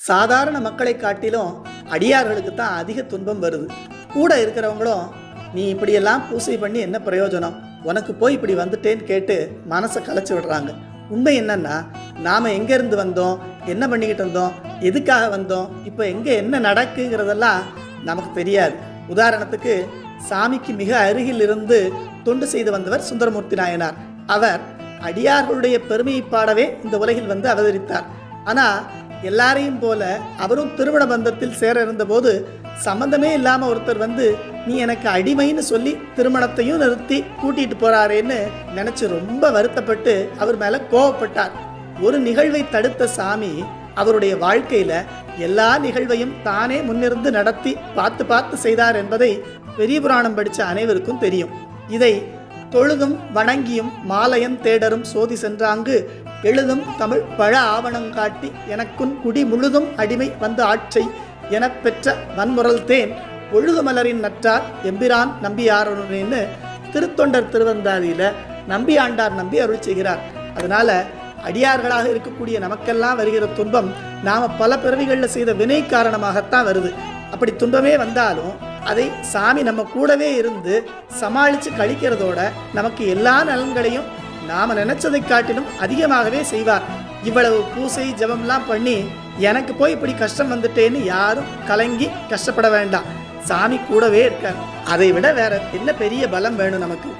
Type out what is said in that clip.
சாதாரண மக்களை காட்டிலும் அடியார்களுக்கு தான் அதிக துன்பம் வருது. கூட இருக்கிறவங்களும் நீ இப்படியெல்லாம் பூசை பண்ணி என்ன பிரயோஜனம், உனக்கு போய் இப்படி வந்துட்டேன்னு கேட்டு மனசை கலைச்சி விடுறாங்க. உண்மை என்னன்னா, நாம் எங்கேருந்து வந்தோம், என்ன பண்ணிக்கிட்டு இருந்தோம், எதுக்காக வந்தோம், இப்போ எங்கே என்ன நடக்குங்கிறதெல்லாம் நமக்கு தெரியாது. உதாரணத்துக்கு, சாமிக்கு மிக அருகில் இருந்து தொண்டு செய்து வந்தவர் சுந்தரமூர்த்தி நாயனார். அவர் அடியார்களுடைய பெருமையை பாடவே இந்த உலகில் வந்து அவதரித்தார். ஆனால் எல்லாரையும் போல அவரும் திருமண பந்தத்தில் சேர இருந்தபோது சம்பந்தமே இல்லாமல் ஒருத்தர் வந்து நீ எனக்கு அடிமைன்னு சொல்லி திருமணத்தையும் நிறுத்தி கூட்டிகிட்டு போகிறாரேன்னு நினச்சி ரொம்ப வருத்தப்பட்டு அவர் மேலே கோவப்பட்டார். ஒரு நிகழ்வை தடுத்த சாமி அவருடைய வாழ்க்கையில் எல்லா நிகழ்வையும் தானே முன்னிருந்து நடத்தி பார்த்து செய்தார் என்பதை பெரிய புராணம் படித்த அனைவருக்கும் தெரியும். இதை தொழுதும் வணங்கியும் மாலையன் தேடரும் சோதி சென்றாங்கு எழுதும் தமிழ் பழ ஆவணங்காட்டி எனக்குன் குடி முழுதும் அடிமை வந்து ஆட்சை எனப் பெற்ற வன்முரல் தேன் ஒழுகுமலரின் நற்றார் எம்பிரான் நம்பியாரன்னு திருத்தொண்டர் திருவந்தாதியில் நம்பி ஆண்டார் நம்பி அருள் செய்கிறார். அதனால் அடியார்களாக இருக்கக்கூடிய நமக்கெல்லாம் வருகிற துன்பம் நாம் பல பிறவிகளில் செய்த வினை காரணமாகத்தான் வருது. அப்படி துன்பமே வந்தாலும் அதை சாமி நம்ம கூடவே இருந்து சமாளித்து கழிக்கிறதோட நமக்கு எல்லா நலன்களையும் நாம் நினைச்சதை காட்டிலும் அதிகமாகவே செய்வார். இவ்வளவு பூசை ஜபம்லாம் பண்ணி எனக்கு போய் இப்படி கஷ்டம் வந்துட்டேன்னு யாரும் கலங்கி கஷ்டப்பட வேண்டாம். சாமி கூடவே இருக்கார். அதை விட வேற என்ன பெரிய பலம் வேணும் நமக்கு?